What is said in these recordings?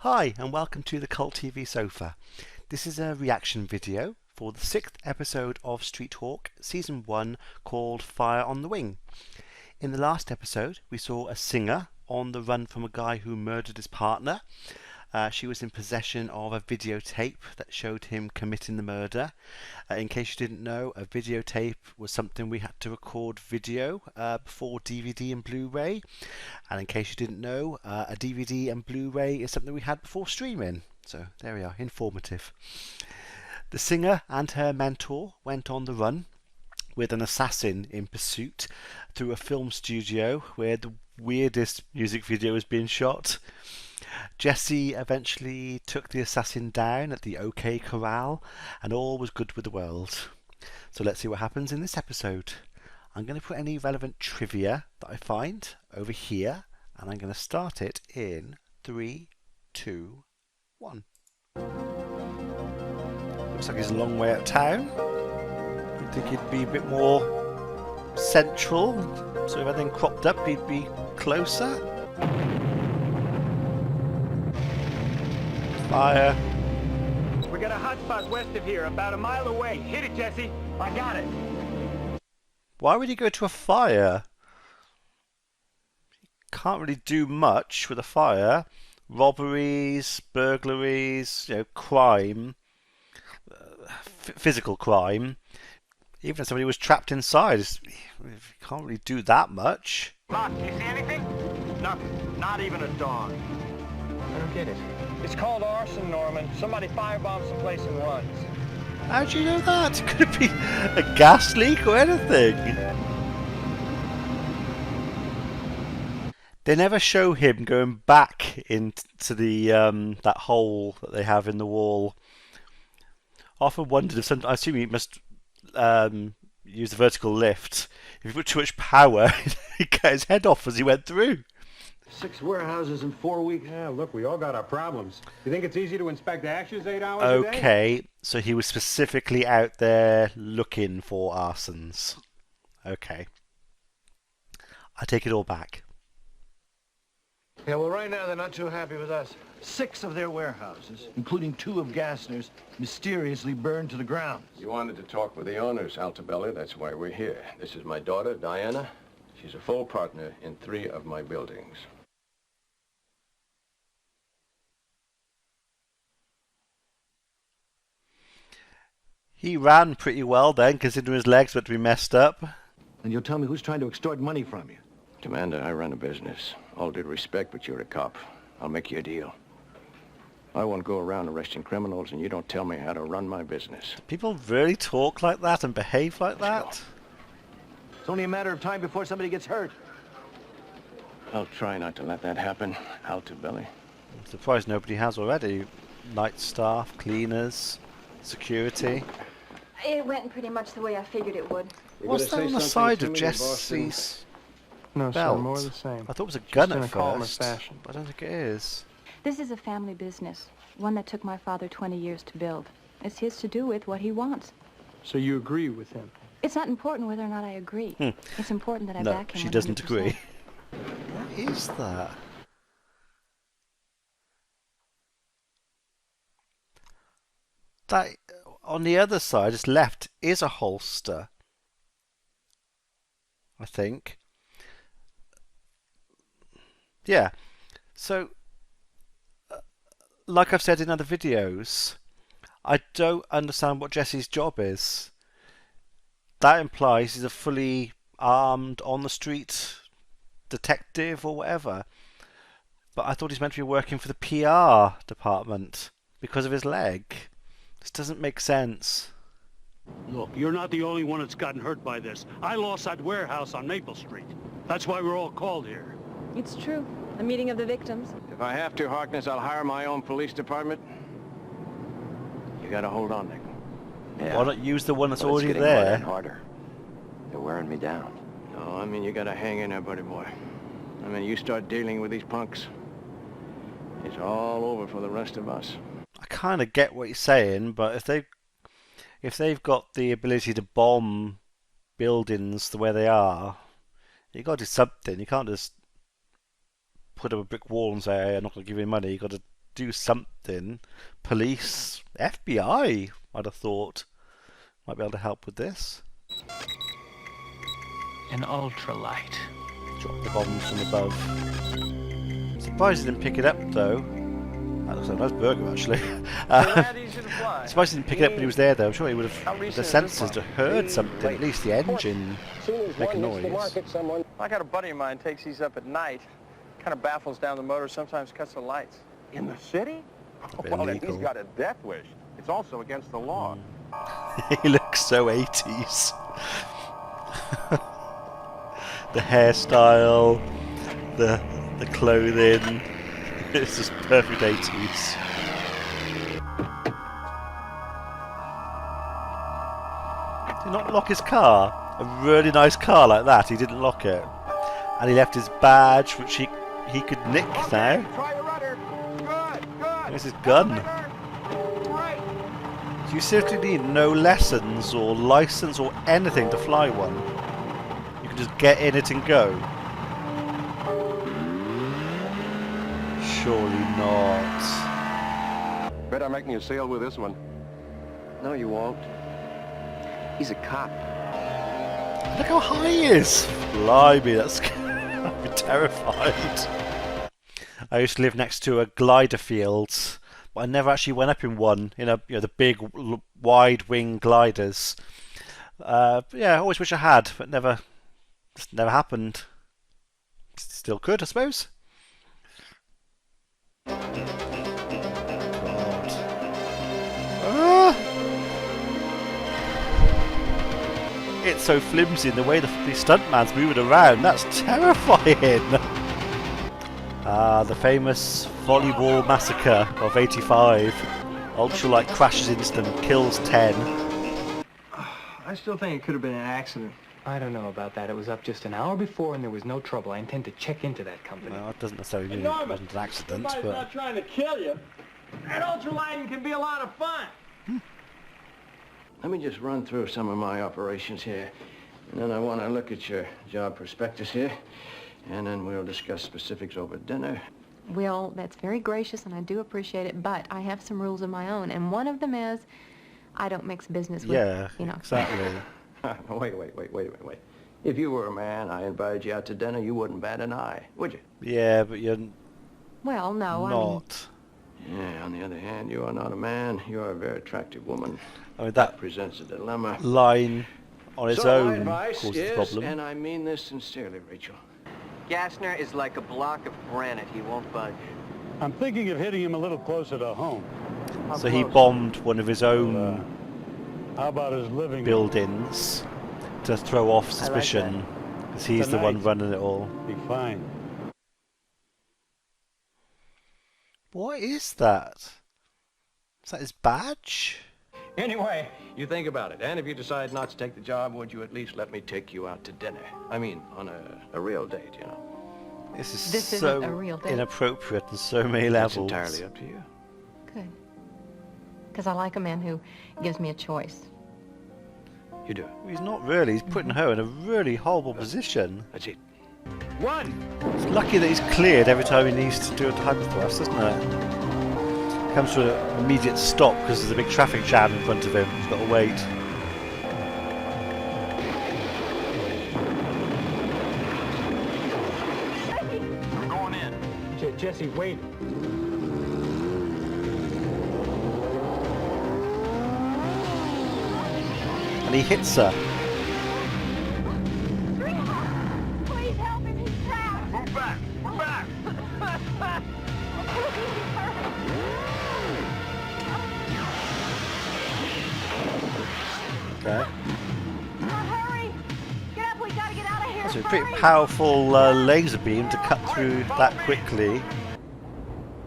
Hi and welcome to the Cult TV Sofa. This is a reaction video for the 6th episode of Street Hawk Season 1 called Fire on the Wing. In the last episode we saw a singer on the run from a guy who murdered his partner. She was in possession of a videotape that showed him committing the murder. In case you didn't know, a videotape was something we had to record video before DVD and Blu-ray. And in case you didn't know, a DVD and Blu-ray is something we had before streaming. So there we are, informative. The singer and her mentor went on the run with an assassin in pursuit through a film studio where the weirdest music video was being shot. Jesse eventually took the assassin down at the OK Corral and all was good with the world. So let's see what happens in this episode. I'm going to put any relevant trivia that I find over here and I'm going to start it in 3, 2, 1. Looks like he's a long way out of town. You'd think he'd be a bit more central, so if everything cropped up he'd be closer. Fire. We got a hot spot west of here, about a mile away. Hit it, Jesse. I got it. Why would he go to a fire? He can't really do much with a fire. Robberies, burglaries, crime, physical crime. Even if somebody was trapped inside, you can't really do that much. Doc, you see anything? Nothing. Not even a dog. I don't get it. It's called arson, Norman. Somebody firebombs the place and runs. How do you know that? Could it be a gas leak or anything? They never show him going back into the that hole that they have in the wall. I often wondered if I assume he must use the vertical lift. If he put too much power, he'd cut his head off as he went through. 6 warehouses in 4 weeks. Yeah, look, we all got our problems. You think it's easy to inspect ashes 8 hours a day? Okay, so he was specifically out there looking for arsons. Okay. I take it all back. Yeah, well, right now they're not too happy with us. 6 of their warehouses, including 2 of Gassner's, mysteriously burned to the ground. You wanted to talk with the owners, Altobelli. That's why we're here. This is my daughter, Diana. She's a full partner in 3 of my buildings. He ran pretty well then, considering his legs were to be messed up. And you'll tell me who's trying to extort money from you. Commander, I run a business. All due respect, but you're a cop. I'll make you a deal. I won't go around arresting criminals, and you don't tell me how to run my business. People really talk like that and behave like that? It's only a matter of time before somebody gets hurt. I'll try not to let that happen, Altobelli. I'm surprised nobody has already. Night staff, cleaners, security. It went pretty much the way I figured it would. What's that on the side of Jesse's No, belt? sir, more of the same. I thought it was a gun in at a calmer first, fashion. but I don't think it is. This is a family business, one that took my father 20 years to build. It's his to do with what he wants. So you agree with him? It's not important whether or not I agree. It's important that I No, back him she doesn't 100%. agree. What is that? That, on the other side, just left, is a holster. I think. Yeah. So, like I've said in other videos, I don't understand what Jesse's job is. That implies he's a fully armed, on the street detective or whatever. But I thought he's meant to be working for the PR department because of his leg. This doesn't make sense. Look, you're not the only one that's gotten hurt by this. I lost that warehouse on Maple Street. That's why we're all called here. It's true. A meeting of the victims. If I have to, Harkness, I'll hire my own police department. You gotta hold on, Nick. Why not use the one that's But it's already getting harder there? and harder. They're wearing me down. No, I mean, you gotta hang in there, buddy boy. I mean, you start dealing with these punks, it's all over for the rest of us. I kind of get what you're saying, but if they've got the ability to bomb buildings the way they are, you got to do something. You can't just put up a brick wall and say, hey, I'm not going to give you money. You've got to do something. Police, FBI, I'd have thought, might be able to help with this. An ultralight. Drop the bombs from above. Surprised he didn't pick it up though. That looks like a nice burger actually. Surprised he didn't pick it up when he was there though. I'm sure he would have, with the sensors, to heard something, at least the engine make a noise. I got a buddy of mine takes these up at night. Kind of baffles down the motor, sometimes cuts the lights. In the city? Well, then he's got a death wish. It's also against the law. He looks so 80s. The hairstyle, the clothing, it's just perfect 80s. Did he not lock his car? A really nice car like that, he didn't lock it. And he left his badge, which he could nick now. Try your rudder. Good. There's his gun. You seriously need no lessons or license or anything to fly one. You can just get in it and go. Surely not. Bet I'm making a sale with this one. No, you won't. He's a cop. Look how high he is! Blimey, that's... I'd be terrified. I used to live next to a glider field, but I never actually went up in one, the big wide wing gliders. Yeah, I always wish I had, but just never happened. Still could, I suppose. God. It's so flimsy in the way the stuntman's moving around. That's terrifying. The famous volleyball massacre of '85. Ultralight crashes into them, kills 10. I still think it could have been an accident. I don't know about that. It was up just an hour before and there was no trouble. I intend to check into that company. Well, it doesn't necessarily mean it wasn't an accident, Somebody's but... not trying to kill you. That ultralighting can be a lot of fun. Let me just run through some of my operations here. And then I want to look at your job prospectus here. And then we'll discuss specifics over dinner. Well, that's very gracious, and I do appreciate it, but I have some rules of my own, and one of them is I don't mix business with, exactly. Wait. If you were a man, I invited you out to dinner, you wouldn't bat an eye, would you? Yeah, but you're Well, no, not. Yeah, on the other hand, you are not a man. You are a very attractive woman. I mean, that presents a dilemma. line on its So my own advice causes is, the problem. and I mean this sincerely, Rachel. Gassner is like a block of granite. He won't budge. I'm thinking of hitting him a little closer to home. So he bombed one of his own How about his living buildings to throw off suspicion, because he's the one running it all. Be fine. What is that? Is that his badge? Anyway, you think about it, and if you decide not to take the job, would you at least let me take you out to dinner? I mean, on a real date, you know. This is This so isn't a real date. inappropriate on so many That's levels. entirely up to you. Good. Because I like a man who gives me a choice. You do. He's not really. He's putting her in a really horrible position. That's it. It's lucky that he's cleared every time he needs to do a hyperthrust, isn't it? Comes to an immediate stop because there's a big traffic jam in front of him. He's got to wait. I'm going in. Jesse, wait. And he hits her. Please help him, he's trapped. Move back. We're back. Okay. Hurry! Get up, we gotta get out of here. That's a pretty powerful laser beam to cut through that quickly.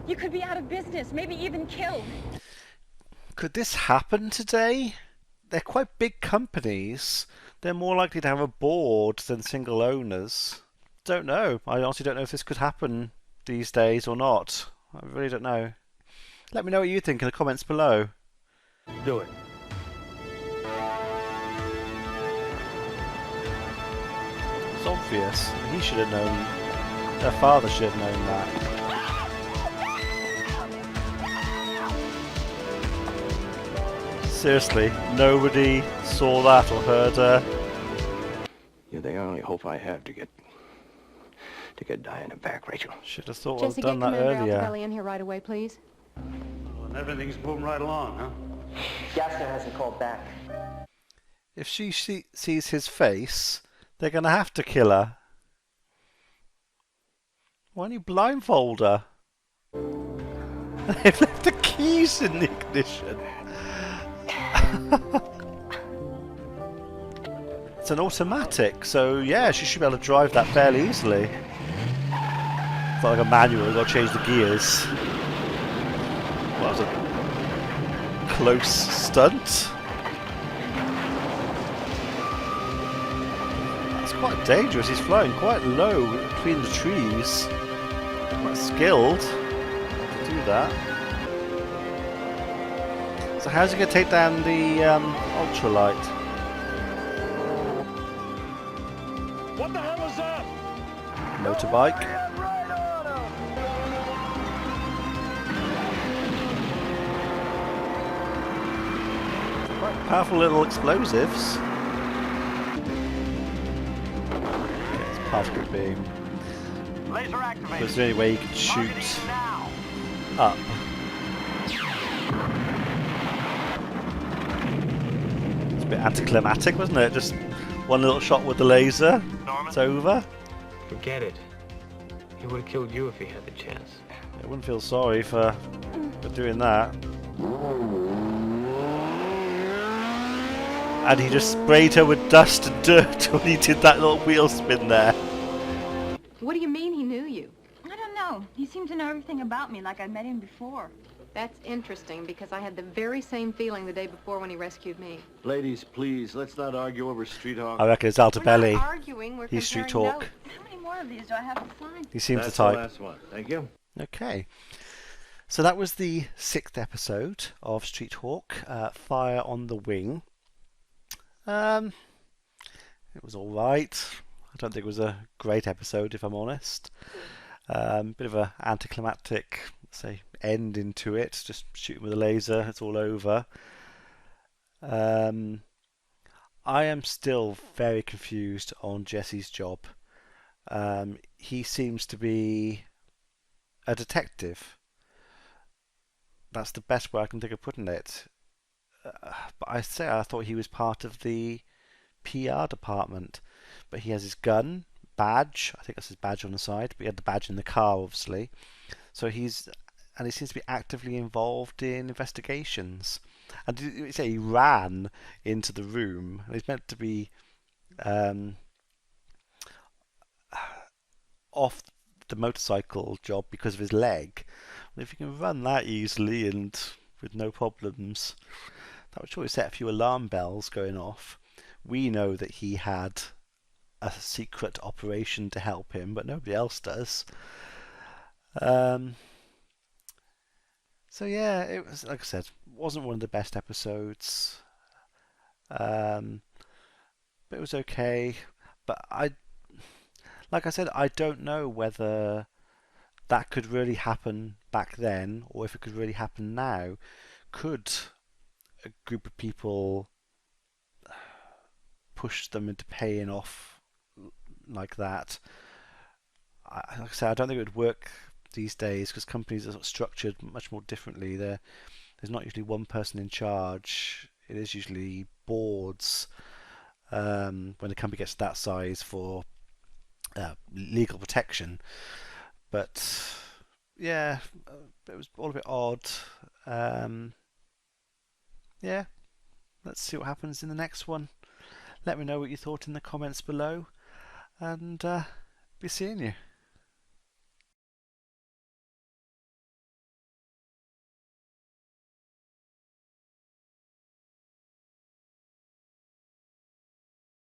You could be out of business, maybe even killed. Could this happen today? They're quite big companies. They're more likely to have a board than single owners. Don't know. I honestly don't know if this could happen these days or not. I really don't know. Let me know what you think in the comments below. Do it. It's obvious. He should have known. Their father should have known that. Seriously, nobody saw that or heard her. You're the only hope I have to get Diana back, Rachel. Should have thought Jesse, I'd done get that Commander earlier. Altobelli in here right away, please. Oh, and everything's moving right along, huh? Gassner hasn't called back. If she sees his face, they're going to have to kill her. Why don't you blindfold her? They've left the keys in the ignition. It's an automatic, so yeah, she should be able to drive that fairly easily. It's not like a manual, you've got to change the gears. Well, that was a close stunt. That's quite dangerous, he's flying quite low between the trees. Quite skilled to do that. So how's he going to take down the ultralight? What the hell is that? Motorbike. Right on him. Quite powerful little explosives. Okay, it's particle beam. Laser activated. But it's the only way you can shoot Targeting now. up. It's a bit anticlimactic, wasn't it? Just one little shot with the laser. It's over. Forget it. He would have killed you if he had the chance. I wouldn't feel sorry for doing that. And he just sprayed her with dust and dirt when he did that little wheel spin there. What do you mean he knew you? I don't know. He seemed to know everything about me like I'd met him before. That's interesting because I had the very same feeling the day before when he rescued me. Ladies, please, let's not argue over street hawk. I reckon it's We're not Altobelli. arguing, we're He's street comparing talk. notes. How many more of these do I have to find? He seems That's the type. the last one. Thank you. Okay. So that was the 6th episode of Street Hawk, Fire on the Wing. It was alright. I don't think it was a great episode, if I'm honest. Bit of an anticlimactic, say, ending to it. Just shooting with a laser, it's all over. I am still very confused on Jesse's job. He seems to be a detective. That's the best way I can think of putting it. But I thought he was part of the PR department. But he has his gun, badge. I think that's his badge on the side. But he had the badge in the car, obviously. So he seems to be actively involved in investigations. And did you say he ran into the room? He's meant to be off the motorcycle job because of his leg. Well, if you can run that easily and with no problems, that would surely set a few alarm bells going off. We know that he had a secret operation to help him, but nobody else does. So yeah, it was, like I said, wasn't one of the best episodes. But it was okay. But like I said, I don't know whether that could really happen back then or if it could really happen now. Could a group of people push them into paying off like that? Like I said, I don't think it would work these days because companies are sort of structured much more differently. There's not usually one person in charge. It is usually boards when a company gets that size for legal protection. But yeah, it was all a bit odd. Yeah, let's see what happens in the next one. Let me know what you thought in the comments below, and be seeing you.